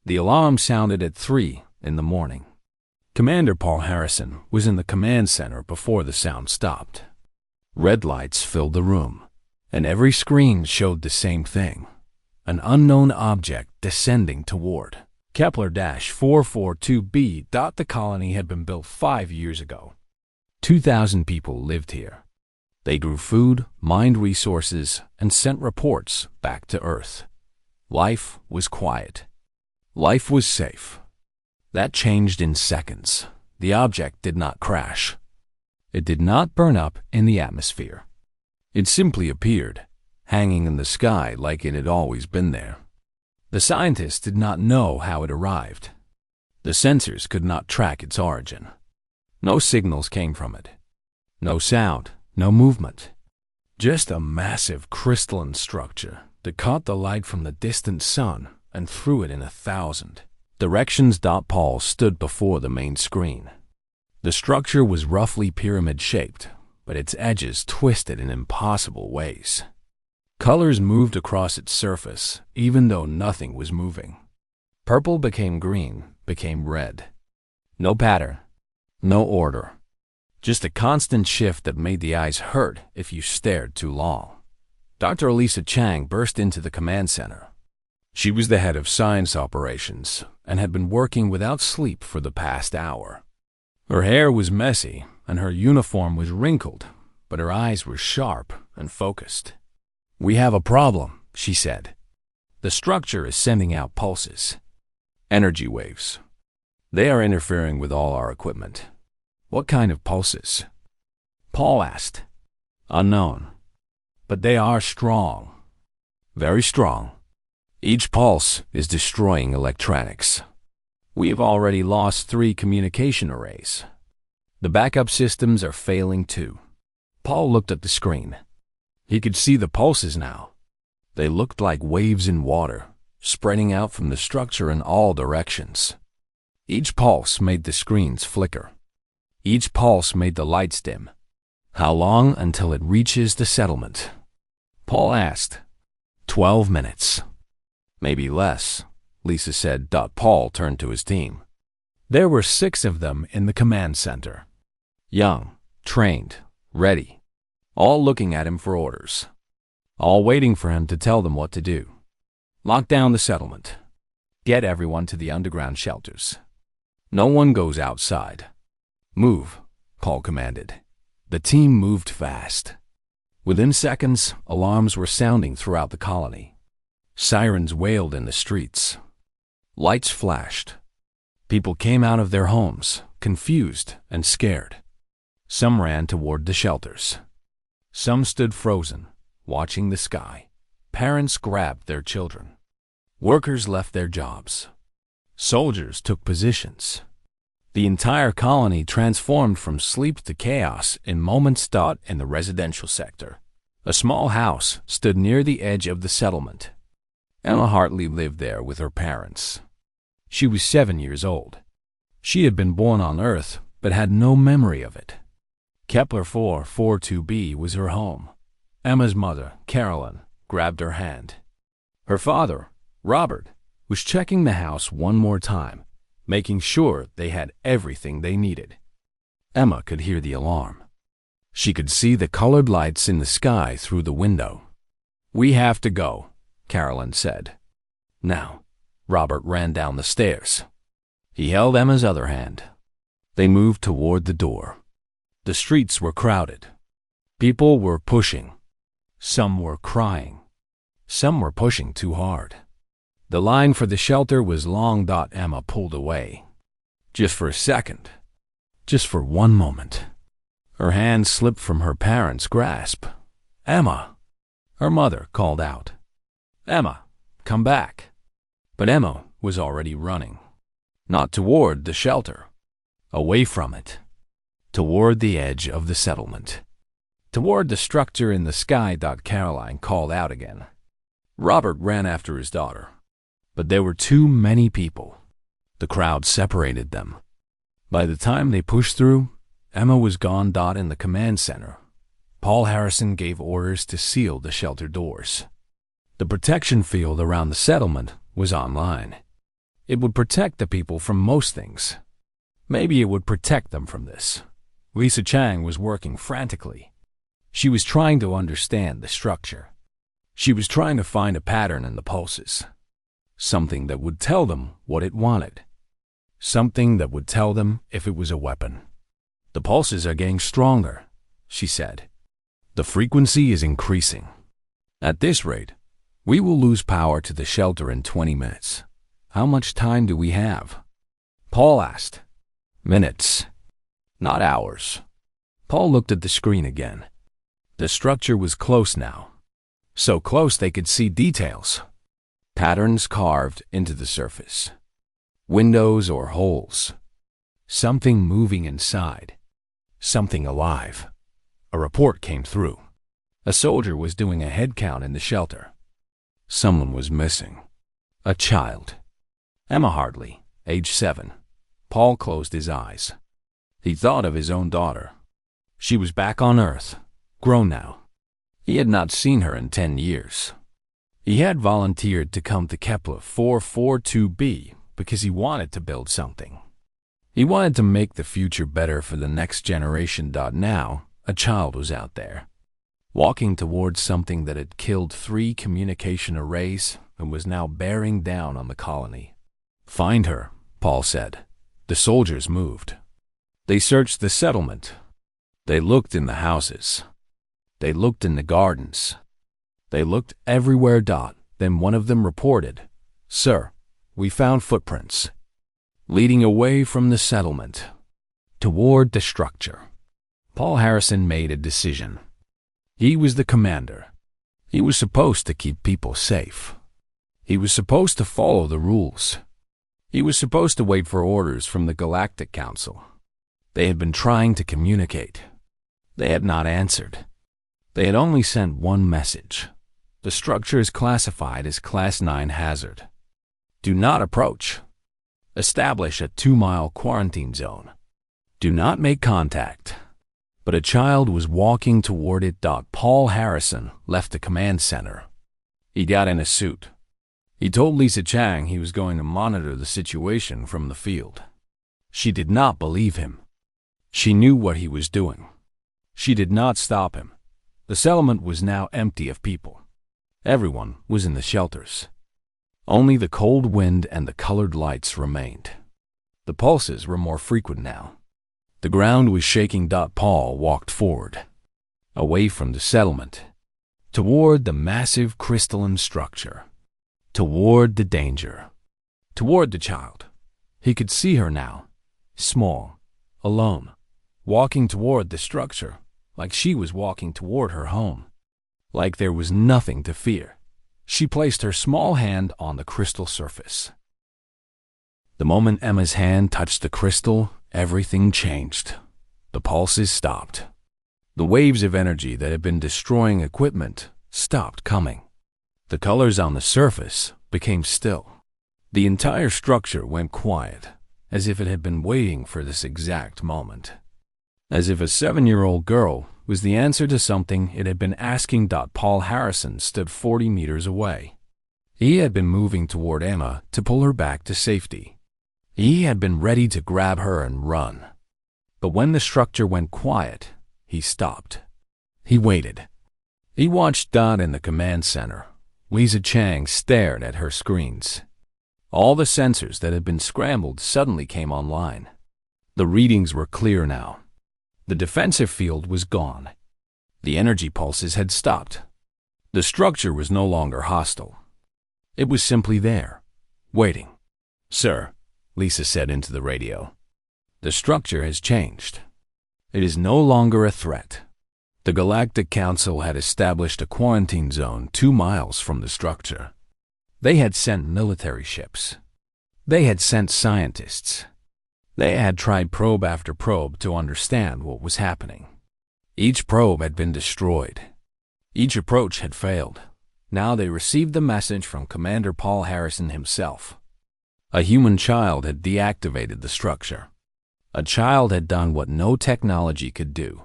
The alarm sounded at 3 in the morning. Commander Paul Harrison was in the command center before the sound stopped. Red lights filled the room, and every screen showed the same thing: an unknown object descending toward Kepler-442b. The colony had been built 5 years ago. 2,000 people lived here. They grew food, mined resources, and sent reports back to Earth. Life was quiet. Life was safe. That changed in seconds. The object did not crash. It did not burn up in the atmosphere. It simply appeared, hanging in the sky like it had always been there. The scientists did not know how it arrived. The sensors could not track its origin. No signals came from it. No sound, no movement. Just a massive crystalline structure that caught the light from the distant sun and threw it in 1,000 directions. Paul stood before the main screen. The structure was roughly pyramid-shaped, but its edges twisted in impossible ways. Colors moved across its surface, even though nothing was moving. Purple became green, became red. No pattern, no order. Just a constant shift that made the eyes hurt if you stared too long. Dr. Elisa Chang burst into the command center. She was the head of science operations and had been working without sleep for the past hour. Her hair was messy and her uniform was wrinkled, but her eyes were sharp and focused. "We have a problem," she said. "The structure is sending out pulses. Energy waves. They are interfering with all our equipment." "What kind of pulses?" Paul asked. "Unknown. But they are strong. Very strong. Each pulse is destroying electronics. We have already lost 3 communication arrays. The backup systems are failing too." Paul looked at the screen. He could see the pulses now. They looked like waves in water, spreading out from the structure in all directions. Each pulse made the screens flicker. Each pulse made the lights dim. "How long until it reaches the settlement?" Paul asked. 12 minutes. "Maybe less," Lisa said. Paul turned to his team. There were 6 of them in the command center. Young, trained, ready. All looking at him for orders. All waiting for him to tell them what to do. "Lock down the settlement. Get everyone to the underground shelters. No one goes outside. Move," Paul commanded. The team moved fast. Within seconds, alarms were sounding throughout the colony. Sirens wailed in the streets. Lights flashed. People came out of their homes, confused and scared. Some ran toward the shelters. Some stood frozen, watching the sky. Parents grabbed their children. Workers left their jobs. Soldiers took positions. The entire colony transformed from sleep to chaos in moments. In the residential sector, a small house stood near the edge of the settlement. Emma Hartley lived there with her parents. She was 7 years old. She had been born on Earth, but had no memory of it. Kepler-442b was her home. Emma's mother, Carolyn, grabbed her hand. Her father, Robert, was checking the house one more time, making sure they had everything they needed. Emma could hear the alarm. She could see the colored lights in the sky through the window. "We have to go," Carolyn said. "Now." Robert ran down the stairs. He held Emma's other hand. They moved toward the door. The streets were crowded. People were pushing. Some were crying. Some were pushing too hard. The line for the shelter was long. Emma pulled away. Just for a second. Just for one moment. Her hand slipped from her parents' grasp. "Emma!" Her mother called out. "Emma, come back." But Emma was already running. Not toward the shelter. Away from it. Toward the edge of the settlement. Toward the structure in the sky. Caroline called out again. Robert ran after his daughter. But there were too many people. The crowd separated them. By the time they pushed through, Emma was gone. In the command center, Paul Harrison gave orders to seal the shelter doors. The protection field around the settlement was online. It would protect the people from most things. Maybe it would protect them from this. Lisa Chang was working frantically. She was trying to understand the structure. She was trying to find a pattern in the pulses. Something that would tell them what it wanted. Something that would tell them if it was a weapon. "The pulses are getting stronger," she said. "The frequency is increasing. At this rate, we will lose power to the shelter in 20 minutes. How much time do we have?" Paul asked. "Minutes, not hours." Paul looked at the screen again. The structure was close now. So close they could see details. Patterns carved into the surface. Windows or holes. Something moving inside. Something alive. A report came through. A soldier was doing a head count in the shelter. Someone was missing. A child. Emma Hartley, age 7. Paul closed his eyes. He thought of his own daughter. She was back on Earth, grown now. He had not seen her in 10 years. He had volunteered to come to Kepler 442b because he wanted to build something. He wanted to make the future better for the next generation. Now, a child was out there, walking towards something that had killed 3 communication arrays and was now bearing down on the colony. "Find her," Paul said. The soldiers moved. They searched the settlement. They looked in the houses. They looked in the gardens. They looked everywhere. Then one of them reported, "Sir, we found footprints leading away from the settlement toward the structure." Paul Harrison made a decision. He was the commander. He was supposed to keep people safe. He was supposed to follow the rules. He was supposed to wait for orders from the Galactic Council. They had been trying to communicate. They had not answered. They had only sent one message. The structure is classified as Class 9 hazard. Do not approach. Establish a 2-mile quarantine zone. Do not make contact. But a child was walking toward it. Paul Harrison left the command center. He got in a suit. He told Lisa Chang he was going to monitor the situation from the field. She did not believe him. She knew what he was doing. She did not stop him. The settlement was now empty of people. Everyone was in the shelters. Only the cold wind and the colored lights remained. The pulses were more frequent now. The ground was shaking. Paul walked forward, away from the settlement, toward the massive crystalline structure, toward the danger, toward the child. He could see her now, small, alone, walking toward the structure, like she was walking toward her home, like there was nothing to fear. She placed her small hand on the crystal surface. The moment Emma's hand touched the crystal, everything changed. The pulses stopped. The waves of energy that had been destroying equipment stopped coming. The colors on the surface became still. The entire structure went quiet, as if it had been waiting for this exact moment. As if a 7-year-old girl was the answer to something it had been asking. Paul Harrison stood 40 meters away. He had been moving toward Emma to pull her back to safety. He had been ready to grab her and run. But when the structure went quiet, he stopped. He waited. He watched in the command center. Lisa Chang stared at her screens. All the sensors that had been scrambled suddenly came online. The readings were clear now. The defensive field was gone. The energy pulses had stopped. The structure was no longer hostile. It was simply there, waiting. "Sir," Lisa said into the radio, "the structure has changed. It is no longer a threat." The Galactic Council had established a quarantine zone 2 miles from the structure. They had sent military ships. They had sent scientists. They had tried probe after probe to understand what was happening. Each probe had been destroyed. Each approach had failed. Now they received the message from Commander Paul Harrison himself. A human child had deactivated the structure. A child had done what no technology could do,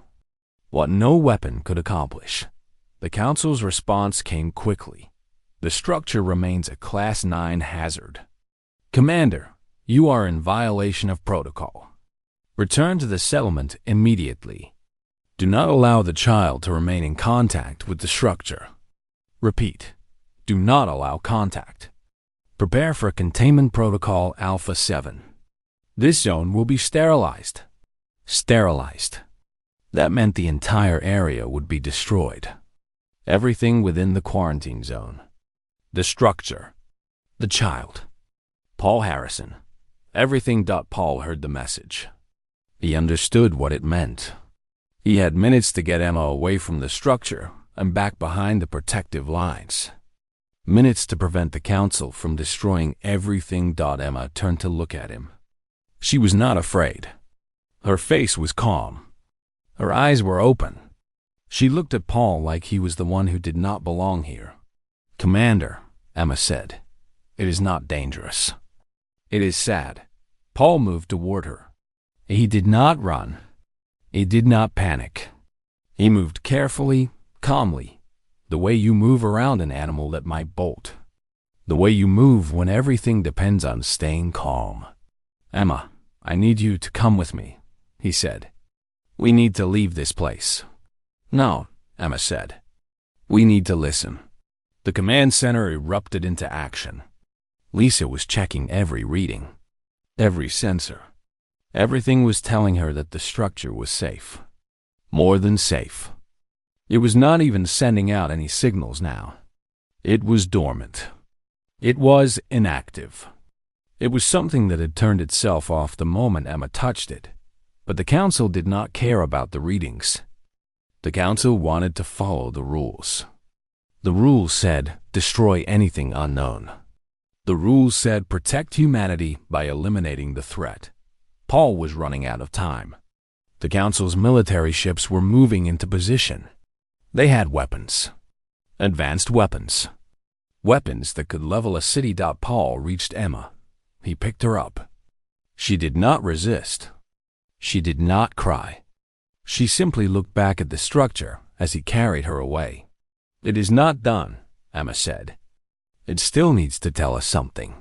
what no weapon could accomplish. The Council's response came quickly. The structure remains a Class 9 hazard. Commander, you are in violation of protocol. Return to the settlement immediately. Do not allow the child to remain in contact with the structure. Repeat, do not allow contact. Prepare for Containment Protocol Alpha 7. This zone will be sterilized. Sterilized. That meant the entire area would be destroyed. Everything within the quarantine zone. The structure. The child. Paul Harrison. Everything. Paul heard the message. He understood what it meant. He had minutes to get Emma away from the structure and back behind the protective lines. Minutes to prevent the council from destroying everything. Emma turned to look at him. She was not afraid. Her face was calm. Her eyes were open. She looked at Paul like he was the one who did not belong here. Commander, Emma said, it is not dangerous. It is sad. Paul moved toward her. He did not run. He did not panic. He moved carefully, calmly, the way you move around an animal that might bolt. The way you move when everything depends on staying calm. Emma, I need you to come with me, he said. We need to leave this place. No, Emma said. We need to listen. The command center erupted into action. Lisa was checking every reading, every sensor. Everything was telling her that the structure was safe. More than safe. It was not even sending out any signals now. It was dormant. It was inactive. It was something that had turned itself off the moment Emma touched it. But the council did not care about the readings. The council wanted to follow the rules. The rules said, destroy anything unknown. The rules said, protect humanity by eliminating the threat. Paul was running out of time. The council's military ships were moving into position. They had weapons. Advanced weapons. Weapons that could level a city. Paul reached Emma. He picked her up. She did not resist. She did not cry. She simply looked back at the structure as he carried her away. It is not done, Emma said. It still needs to tell us something.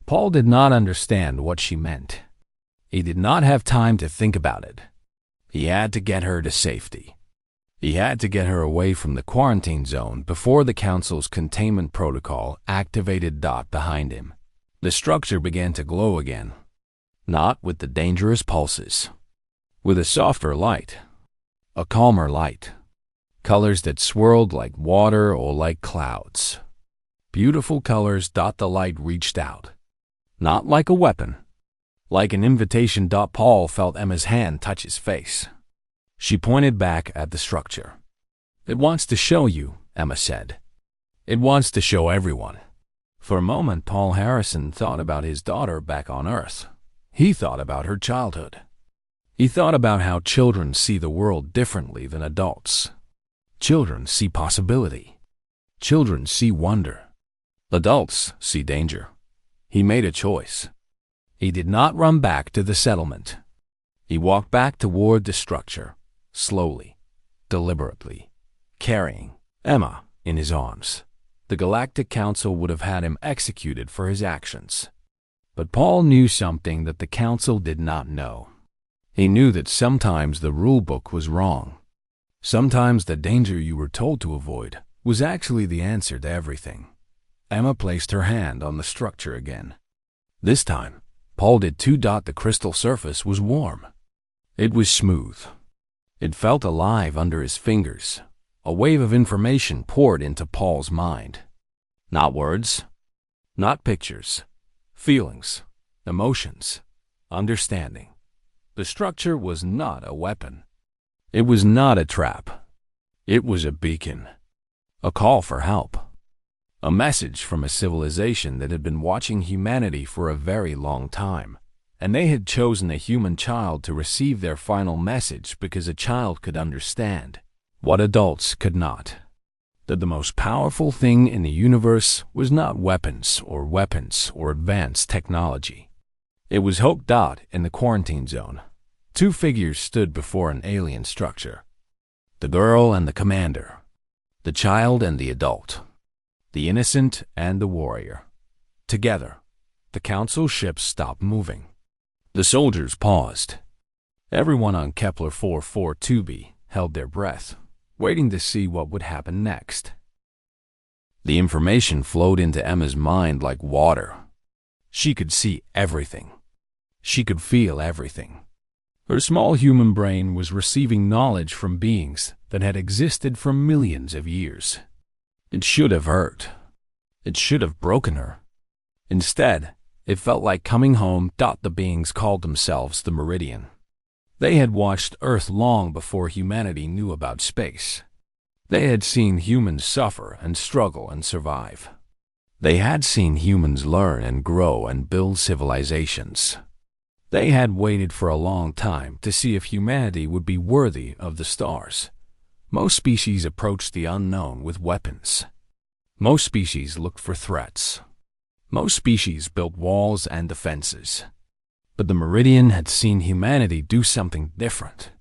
Paul did not understand what she meant. He did not have time to think about it. He had to get her to safety. He had to get her away from the quarantine zone before the council's containment protocol activated. Behind him, the structure began to glow again. Not with the dangerous pulses. With a softer light. A calmer light. Colors that swirled like water or like clouds. Beautiful colors. The light reached out. Not like a weapon. Like an invitation. Paul felt Emma's hand touch his face. She pointed back at the structure. It wants to show you, Emma said. It wants to show everyone. For a moment, Paul Harrison thought about his daughter back on Earth. He thought about her childhood. He thought about how children see the world differently than adults. Children see possibility. Children see wonder. Adults see danger. He made a choice. He did not run back to the settlement. He walked back toward the structure, slowly, deliberately, carrying Emma in his arms. The Galactic Council would have had him executed for his actions. But Paul knew something that the Council did not know. He knew that sometimes the rulebook was wrong. Sometimes the danger you were told to avoid was actually the answer to everything. Emma placed her hand on the structure again. This time, Paul did too. The crystal surface was warm. It was smooth. It felt alive under his fingers. A wave of information poured into Paul's mind. Not words, not pictures, feelings, emotions, understanding. The structure was not a weapon. It was not a trap. It was a beacon. A call for help. A message from a civilization that had been watching humanity for a very long time. And they had chosen a human child to receive their final message because a child could understand what adults could not. That the most powerful thing in the universe was not weapons or advanced technology. It was hope. In the quarantine zone, two figures stood before an alien structure. The girl and the commander. The child and the adult. The innocent and the warrior. Together, the council ships stopped moving. The soldiers paused. Everyone on Kepler 442b held their breath, waiting to see what would happen next. The information flowed into Emma's mind like water. She could see everything. She could feel everything. Her small human brain was receiving knowledge from beings that had existed for millions of years. It should have hurt. It should have broken her. Instead, it felt like coming home. The beings called themselves the Meridian. They had watched Earth long before humanity knew about space. They had seen humans suffer and struggle and survive. They had seen humans learn and grow and build civilizations. They had waited for a long time to see if humanity would be worthy of the stars. Most species approached the unknown with weapons. Most species looked for threats. Most species built walls and defenses. But the Meridian had seen humanity do something different.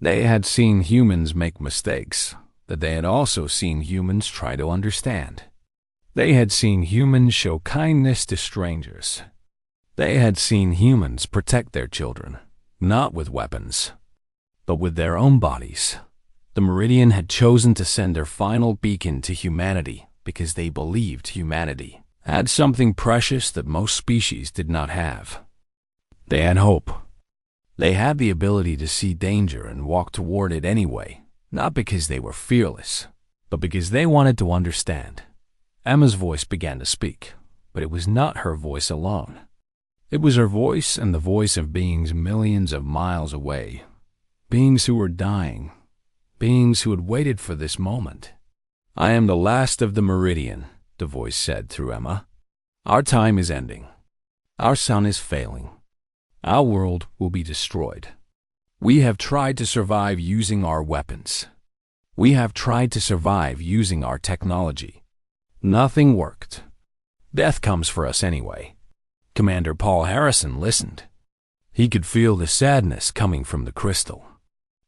They had seen humans make mistakes that they had also seen humans try to understand. They had seen humans show kindness to strangers. They had seen humans protect their children, not with weapons, but with their own bodies. The Meridian had chosen to send their final beacon to humanity because they believed humanity had something precious that most species did not have. They had hope. They had the ability to see danger and walk toward it anyway, not because they were fearless, but because they wanted to understand. Emma's voice began to speak, but it was not her voice alone. It was her voice and the voice of beings millions of miles away, beings who were dying, beings who had waited for this moment. "I am the last of the Meridian," the voice said through Emma. "Our time is ending. Our sun is failing. Our world will be destroyed. We have tried to survive using our weapons. We have tried to survive using our technology. Nothing worked. Death comes for us anyway." Commander Paul Harrison listened. He could feel the sadness coming from the crystal.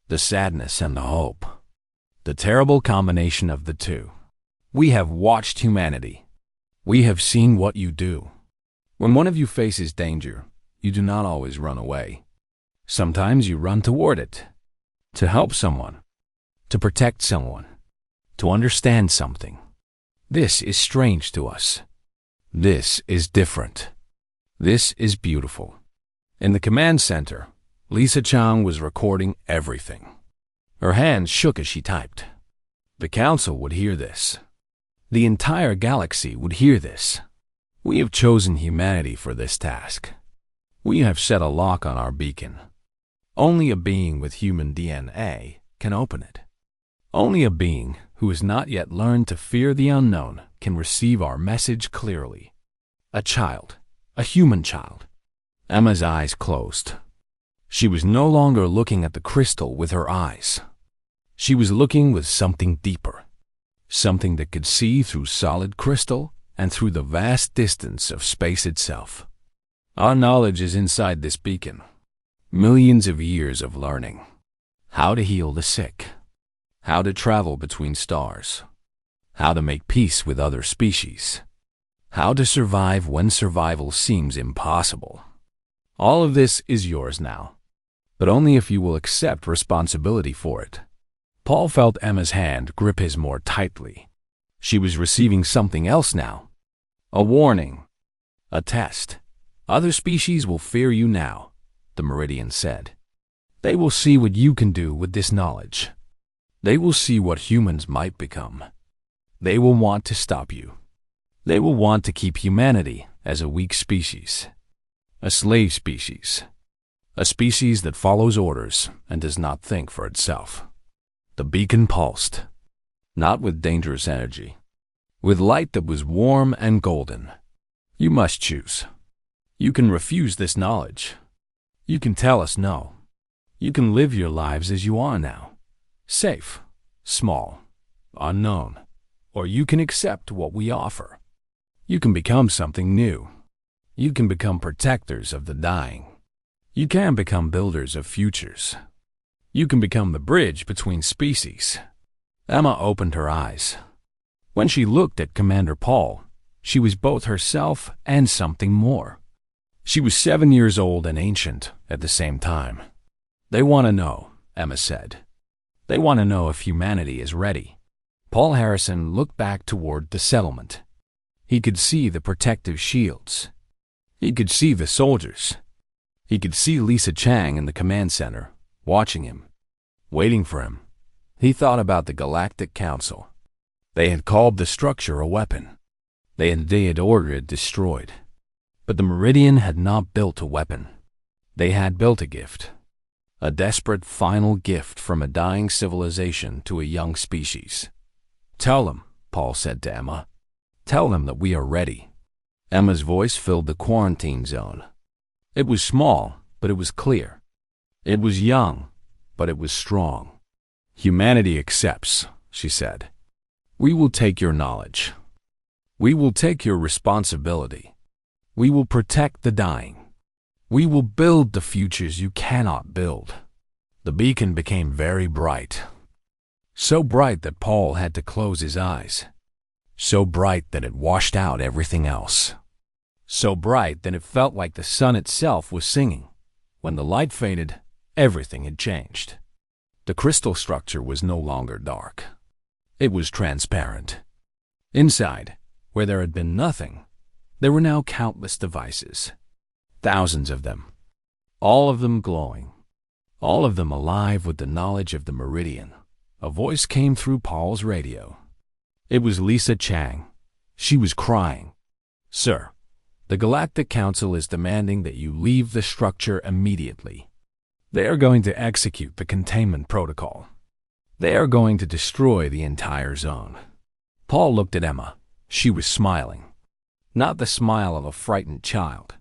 The sadness and the hope. The terrible combination of the two. "We have watched humanity. We have seen what you do. When one of you faces danger, you do not always run away. Sometimes you run toward it. To help someone. To protect someone. To understand something. This is strange to us. This is different. This is beautiful." In the command center, Lisa Chang was recording everything. Her hands shook as she typed. The council would hear this. The entire galaxy would hear this. "We have chosen humanity for this task. We have set a lock on our beacon. Only a being with human DNA can open it. Only a being who has not yet learned to fear the unknown can receive our message clearly. A child. A human child." Emma's eyes closed. She was no longer looking at the crystal with her eyes. She was looking with something deeper, something that could see through solid crystal and through the vast distance of space itself. "Our knowledge is inside this beacon. Millions of years of learning. How to heal the sick. How to travel between stars. How to make peace with other species. How to survive when survival seems impossible. All of this is yours now, but only if you will accept responsibility for it." Paul felt Emma's hand grip his more tightly. She was receiving something else now. A warning. A test. "Other species will fear you now," the Meridian said. "They will see what you can do with this knowledge. They will see what humans might become. They will want to stop you. They will want to keep humanity as a weak species. A slave species. A species that follows orders and does not think for itself." The beacon pulsed. Not with dangerous energy. With light that was warm and golden. "You must choose. You can refuse this knowledge. You can tell us no. You can live your lives as you are now. Safe, small, unknown. Or you can accept what we offer. You can become something new. You can become protectors of the dying. You can become builders of futures. You can become the bridge between species." Emma opened her eyes. When she looked at Commander Paul, she was both herself and something more. She was 7 years old and ancient at the same time. They want to know, Emma said. They want to know if humanity is ready. Paul Harrison looked back toward the settlement. He could see the protective shields. He could see the soldiers. He could see Lisa Chang in the command center, watching him, waiting for him. He thought about the Galactic Council. They had called the structure a weapon. They had ordered it destroyed. But the Meridian had not built a weapon. They had built a gift. A desperate final gift from a dying civilization to a young species. Tell them, Paul said to Emma. Tell them that we are ready. Emma's voice filled the quarantine zone. It was small, but it was clear. It was young, but it was strong. Humanity accepts, she said. We will take your knowledge. We will take your responsibility. We will protect the dying. We will build the futures you cannot build. The beacon became very bright. So bright that Paul had to close his eyes. So bright that it washed out everything else. So bright that it felt like the sun itself was singing. When the light faded, everything had changed. The crystal structure was no longer dark. It was transparent. Inside, where there had been nothing, there were now countless devices. Thousands of them. All of them glowing. All of them alive with the knowledge of the Meridian. A voice came through Paul's radio. It was Lisa Chang. She was crying. Sir, the Galactic Council is demanding that you leave the structure immediately. They are going to execute the containment protocol. They are going to destroy the entire zone. Paul looked at Emma. She was smiling. Not the smile of a frightened child.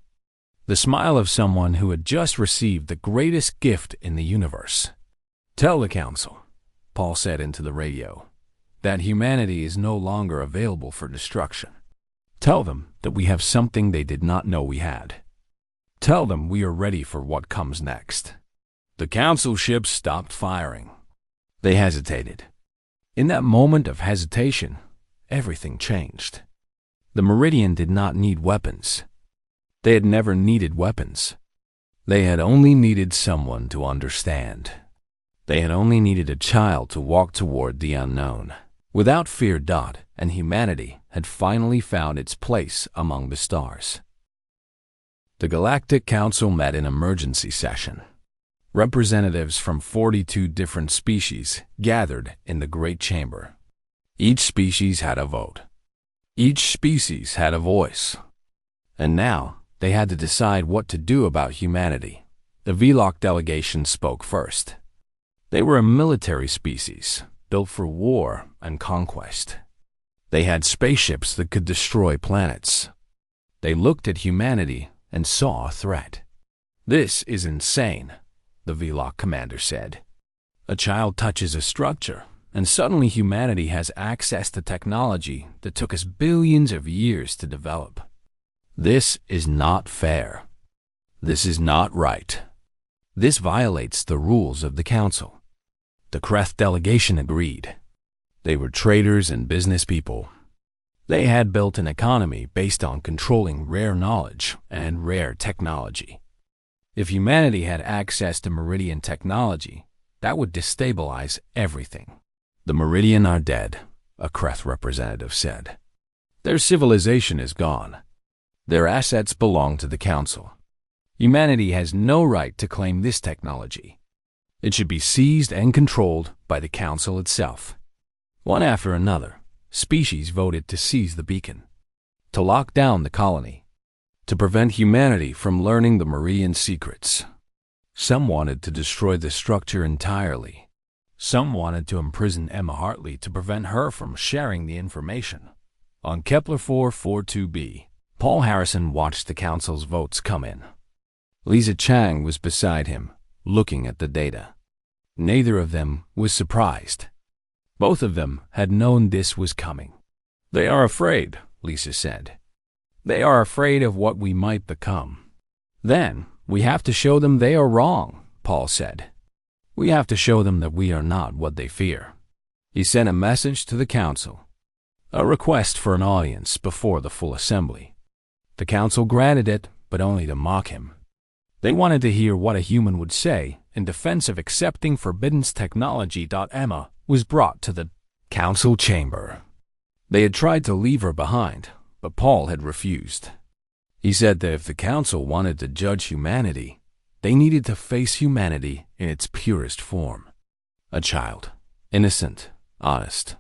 The smile of someone who had just received the greatest gift in the universe. Tell the Council, Paul said into the radio, that humanity is no longer available for destruction. Tell them that we have something they did not know we had. Tell them we are ready for what comes next. The Council ships stopped firing. They hesitated. In that moment of hesitation, everything changed. The Meridian did not need weapons. They had never needed weapons. They had only needed someone to understand. They had only needed a child to walk toward the unknown. Without fear, and humanity had finally found its place among the stars. The Galactic Council met in emergency session. Representatives from 42 different species gathered in the Great Chamber. Each species had a vote. Each species had a voice. And now they had to decide what to do about humanity. The VLOC delegation spoke first. They were a military species, built for war and conquest. They had spaceships that could destroy planets. They looked at humanity and saw a threat. This is insane, the VLOC commander said. A child touches a structure, and suddenly humanity has access to technology that took us billions of years to develop. This is not fair. This is not right. This violates the rules of the Council. The Kreth delegation agreed. They were traders and business people. They had built an economy based on controlling rare knowledge and rare technology. If humanity had access to Meridian technology, that would destabilize everything. The Meridian are dead, a Kreth representative said. Their civilization is gone. Their assets belong to the Council. Humanity has no right to claim this technology. It should be seized and controlled by the Council itself. One after another, species voted to seize the beacon, to lock down the colony, to prevent humanity from learning the Meridian secrets. Some wanted to destroy the structure entirely. Some wanted to imprison Emma Hartley to prevent her from sharing the information. On Kepler 442b, Paul Harrison watched the Council's votes come in. Lisa Chang was beside him, looking at the data. Neither of them was surprised. Both of them had known this was coming. They are afraid, Lisa said. They are afraid of what we might become. Then we have to show them they are wrong, Paul said. We have to show them that we are not what they fear. He sent a message to the Council, a request for an audience before the full assembly. The Council granted it, but only to mock him. They wanted to hear what a human would say in defense of accepting forbidden technology. Emma was brought to the council chamber. They had tried to leave her behind, but Paul had refused. He said that if the council wanted to judge humanity, they needed to face humanity in its purest form. A child, innocent, honest,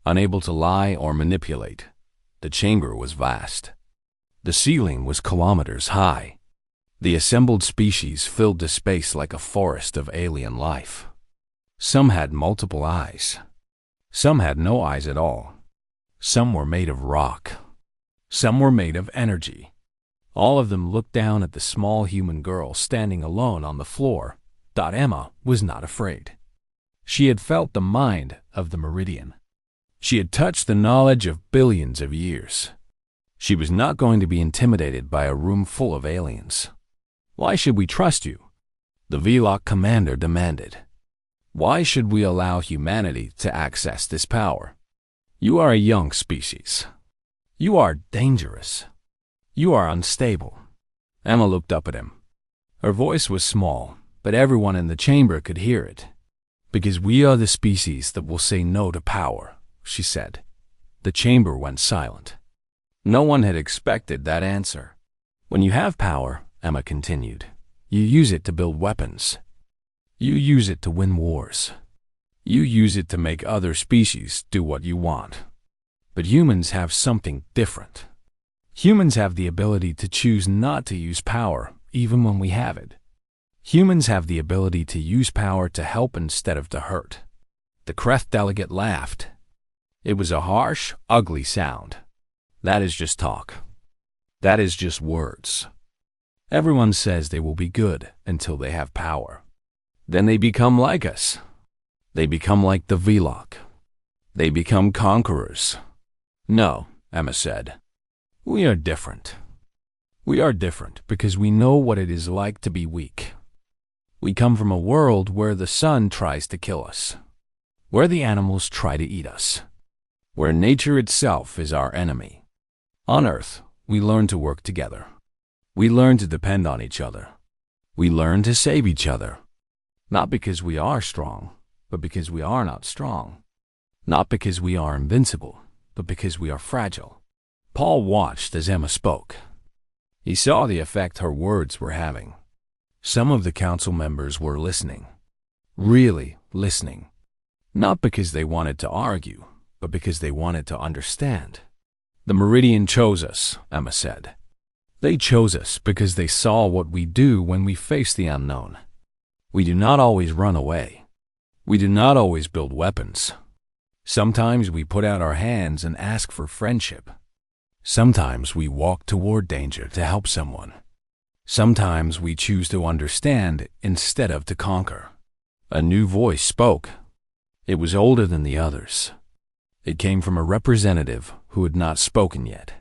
unable to lie or manipulate. The chamber was vast. The ceiling was kilometers high. The assembled species filled the space like a forest of alien life. Some had multiple eyes. Some had no eyes at all. Some were made of rock. Some were made of energy. All of them looked down at the small human girl standing alone on the floor. Emma was not afraid. She had felt the mind of the Meridian. She had touched the knowledge of billions of years. She was not going to be intimidated by a room full of aliens. "Why should we trust you?" the Vlok commander demanded. "Why should we allow humanity to access this power? You are a young species. You are dangerous. You are unstable." Emma looked up at him. Her voice was small, but everyone in the chamber could hear it. "Because we are the species that will say no to power," she said. The chamber went silent. No one had expected that answer. "When you have power," Emma continued, "you use it to build weapons. You use it to win wars. You use it to make other species do what you want. But humans have something different. Humans have the ability to choose not to use power, even when we have it. Humans have the ability to use power to help instead of to hurt." The Kreth delegate laughed. It was a harsh, ugly sound. "That is just talk. That is just words. Everyone says they will be good until they have power. Then they become like us. They become like the Vlok. They become conquerors." "No," Emma said. "We are different. We are different because we know what it is like to be weak. We come from a world where the sun tries to kill us, where the animals try to eat us, where nature itself is our enemy. On Earth, we learn to work together. We learn to depend on each other. We learn to save each other. Not because we are strong, but because we are not strong. Not because we are invincible, but because we are fragile." Paul watched as Emma spoke. He saw the effect her words were having. Some of the council members were listening. Really listening. Not because they wanted to argue, but because they wanted to understand. "The Meridian chose us," Emma said. "They chose us because they saw what we do when we face the unknown. We do not always run away. We do not always build weapons. Sometimes we put out our hands and ask for friendship. Sometimes we walk toward danger to help someone. Sometimes we choose to understand instead of to conquer." A new voice spoke. It was older than the others. It came from a representative who had not spoken yet.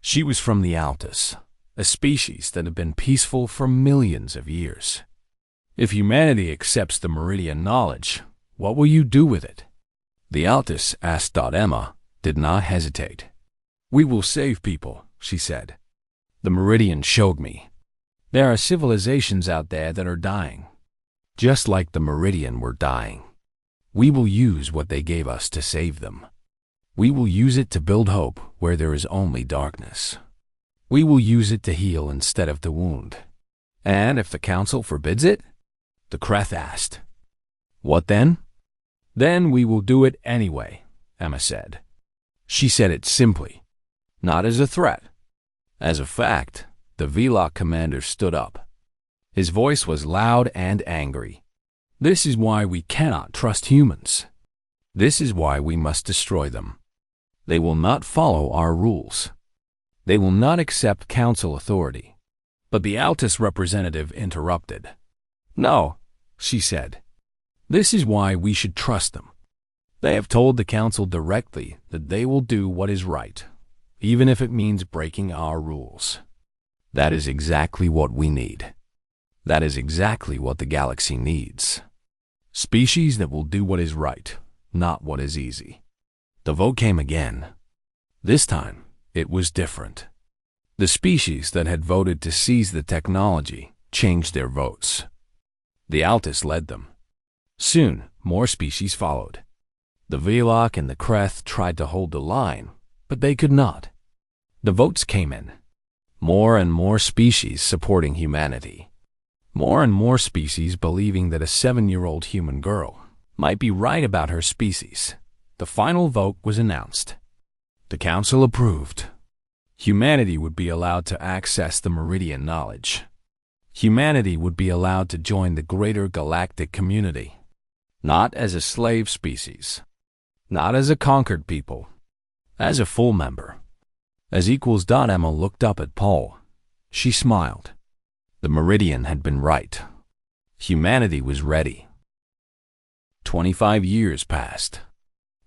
She was from the Altus, a species that had been peaceful for millions of years. "If humanity accepts the Meridian knowledge, what will you do with it?" The Altus asked. Emma did not hesitate. "We will save people," she said. "The Meridian showed me. There are civilizations out there that are dying. Just like the Meridian were dying. We will use what they gave us to save them. We will use it to build hope where there is only darkness. We will use it to heal instead of to wound." "And if the council forbids it?" the Kreth asked. "What then?" "Then we will do it anyway," Emma said. She said it simply, not as a threat. As a fact, the Vlok commander stood up. His voice was loud and angry. "This is why we cannot trust humans. This is why we must destroy them. They will not follow our rules. They will not accept council authority." But the Altus representative interrupted. "No," she said. "This is why we should trust them. They have told the council directly that they will do what is right, even if it means breaking our rules. That is exactly what we need. That is exactly what the galaxy needs. Species that will do what is right, not what is easy." The vote came again. This time, it was different. The species that had voted to seize the technology changed their votes. The Altus led them. Soon, more species followed. The Velok and the Kreth tried to hold the line, but they could not. The votes came in. More and more species supporting humanity. More and more species believing that a 7-year-old human girl might be right about her species. The final vote was announced. The council approved. Humanity would be allowed to access the Meridian knowledge. Humanity would be allowed to join the greater galactic community. Not as a slave species. Not as a conquered people. As a full member. As equals. Emma looked up at Paul. She smiled. The Meridian had been right. Humanity was ready. 25 years passed.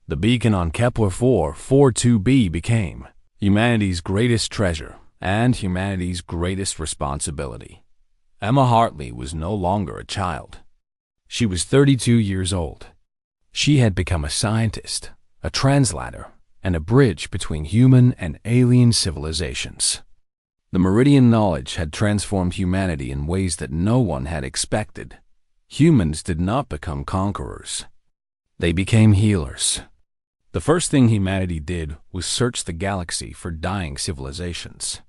The beacon on Kepler 442b became humanity's greatest treasure and humanity's greatest responsibility. Emma Hartley was no longer a child. She was 32 years old. She had become a scientist, a translator, and a bridge between human and alien civilizations. The Meridian knowledge had transformed humanity in ways that no one had expected. Humans did not become conquerors. They became healers. The first thing humanity did was search the galaxy for dying civilizations.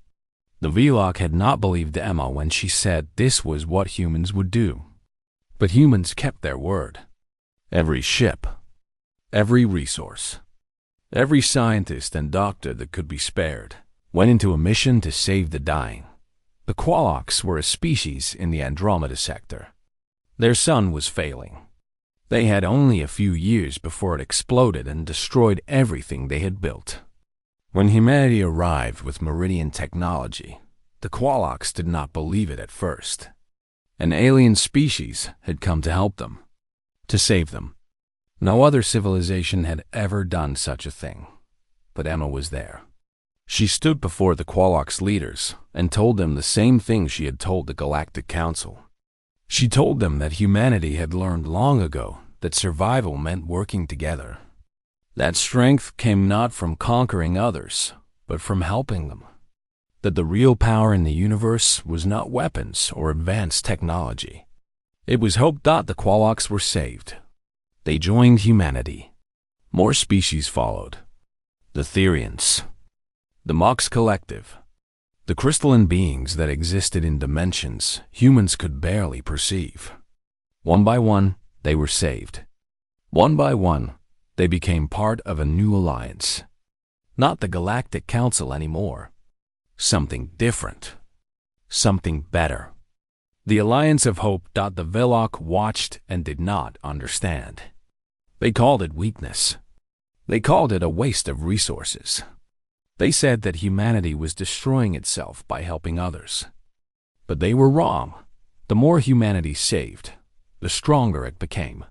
The Velok had not believed Emma when she said this was what humans would do. But humans kept their word. Every ship, every resource, every scientist and doctor that could be spared went into a mission to save the dying. The Qualoks were a species in the Andromeda sector. Their sun was failing. They had only a few years before it exploded and destroyed everything they had built. When humanity arrived with Meridian technology, the Qualoks did not believe it at first. An alien species had come to help them, to save them. No other civilization had ever done such a thing, but Emma was there. She stood before the Qualoks leaders and told them the same thing she had told the Galactic Council. She told them that humanity had learned long ago that survival meant working together. That strength came not from conquering others, but from helping them. That the real power in the universe was not weapons or advanced technology. It was hope. The Qualoks were saved. They joined humanity. More species followed. The Therians, the Mox Collective, the crystalline beings that existed in dimensions humans could barely perceive. One by one, they were saved. One by one, they became part of a new alliance. Not the Galactic Council anymore. Something different. Something better. The Alliance of Hope. The Velok watched and did not understand. They called it weakness. They called it a waste of resources. They said that humanity was destroying itself by helping others. But they were wrong. The more humanity saved, the stronger it became.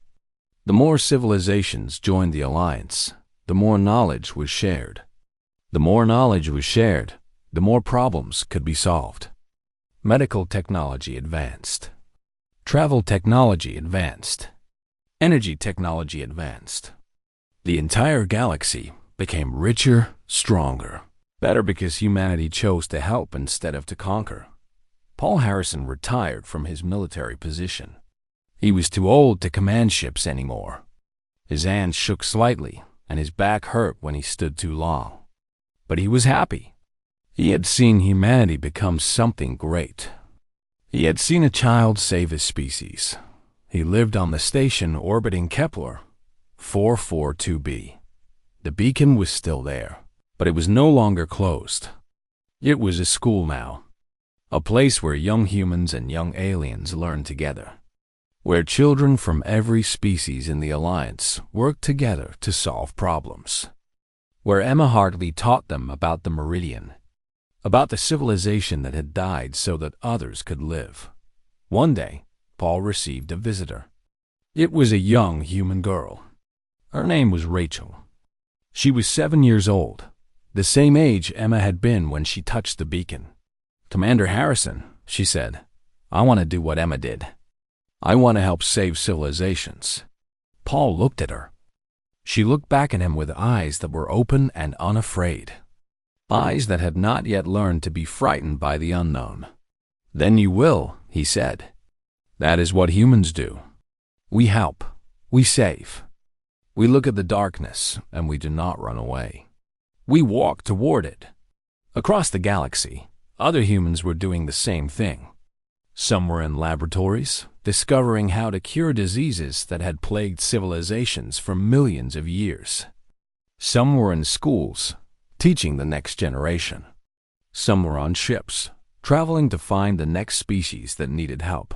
The more civilizations joined the alliance, the more knowledge was shared. The more knowledge was shared, the more problems could be solved. Medical technology advanced. Travel technology advanced. Energy technology advanced. The entire galaxy became richer, stronger, better because humanity chose to help instead of to conquer. Paul Harrison retired from his military position. He was too old to command ships anymore. His hands shook slightly, and his back hurt when he stood too long. But he was happy. He had seen humanity become something great. He had seen a child save his species. He lived on the station orbiting Kepler 442b. The beacon was still there, but it was no longer closed. It was a school now, a place where young humans and young aliens learned together, where children from every species in the Alliance worked together to solve problems, where Emma Hartley taught them about the Meridian, about the civilization that had died so that others could live. One day, Paul received a visitor. It was a young human girl. Her name was Rachel. She was 7 years old, the same age Emma had been when she touched the beacon. "Commander Harrison," she said, "I want to do what Emma did. I want to help save civilizations." Paul looked at her. She looked back at him with eyes that were open and unafraid. eyes that had not yet learned to be frightened by the unknown. "Then you will," he said. "That is what humans do. We help. We save. We look at the darkness, and we do not run away. We walk toward it." Across the galaxy, other humans were doing the same thing. Some were in laboratories, discovering how to cure diseases that had plagued civilizations for millions of years. Some were in schools, teaching the next generation. Some were on ships, traveling to find the next species that needed help.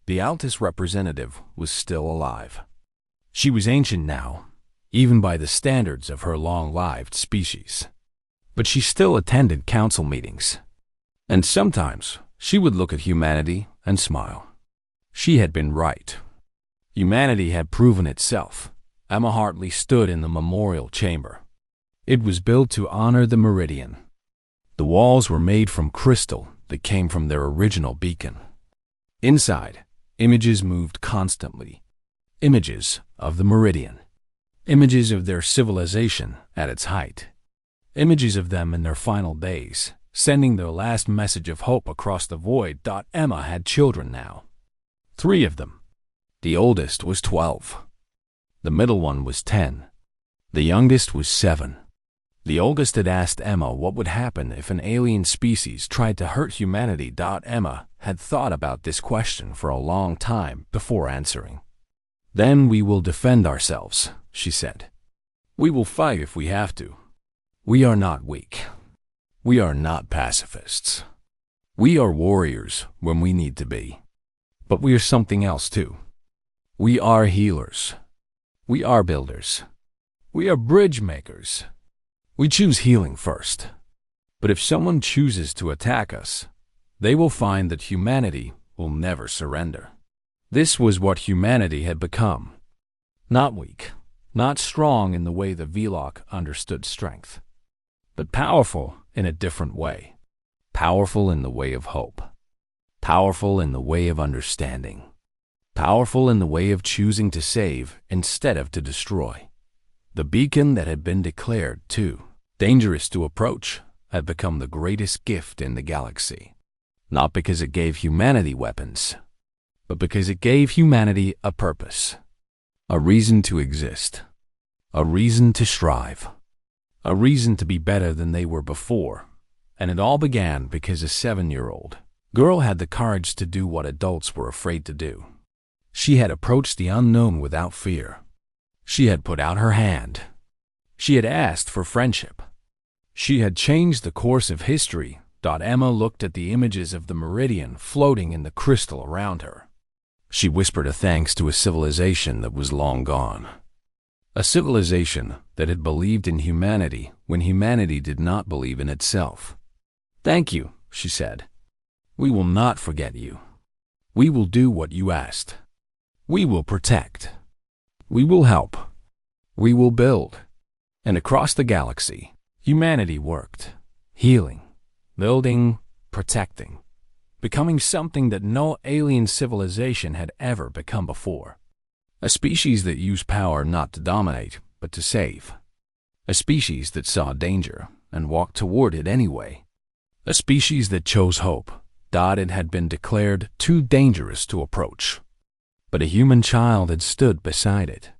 The Altus representative was still alive. She was ancient now, even by the standards of her long-lived species. But she still attended council meetings. And sometimes she would look at humanity and smile. She had been right. Humanity had proven itself. Emma Hartley stood in the memorial chamber. It was built to honor the Meridian. The walls were made from crystal that came from their original beacon. Inside, images moved constantly. Images of the Meridian. Images of their civilization at its height. Images of them in their final days, sending their last message of hope across the void. Emma had children now. 3 of them. The oldest was 12. The middle one was 10. The youngest was 7. The oldest had asked Emma what would happen if an alien species tried to hurt humanity. Emma had thought about this question for a long time before answering. "Then we will defend ourselves," she said. "We will fight if we have to. We are not weak. We are not pacifists. We are warriors when we need to be. But we are something else too. We are healers. We are builders. We are bridge makers. We choose healing first. But if someone chooses to attack us, they will find that humanity will never surrender." This was what humanity had become. Not weak, not strong in the way the Vlok understood strength, but powerful in a different way. Powerful in the way of hope. Powerful in the way of understanding. Powerful in the way of choosing to save instead of to destroy. The beacon that had been declared too dangerous to approach had become the greatest gift in the galaxy. Not because it gave humanity weapons, but because it gave humanity a purpose. A reason to exist. A reason to strive. A reason to be better than they were before. And it all began because a 7-year-old girl had the courage to do what adults were afraid to do. She had approached the unknown without fear. She had put out her hand. She had asked for friendship. She had changed the course of history. Emma looked at the images of the Meridian floating in the crystal around her. She whispered a thanks to a civilization that was long gone. A civilization that had believed in humanity when humanity did not believe in itself. "Thank you," she said. "We will not forget you. We will do what you asked. We will protect. We will help. We will build." And across the galaxy, humanity worked, healing, building, protecting, becoming something that no alien civilization had ever become before. A species that used power not to dominate, but to save. A species that saw danger and walked toward it anyway. A species that chose hope. It had been declared too dangerous to approach. But a human child had stood beside it.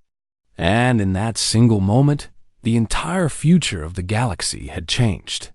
And in that single moment, the entire future of the galaxy had changed.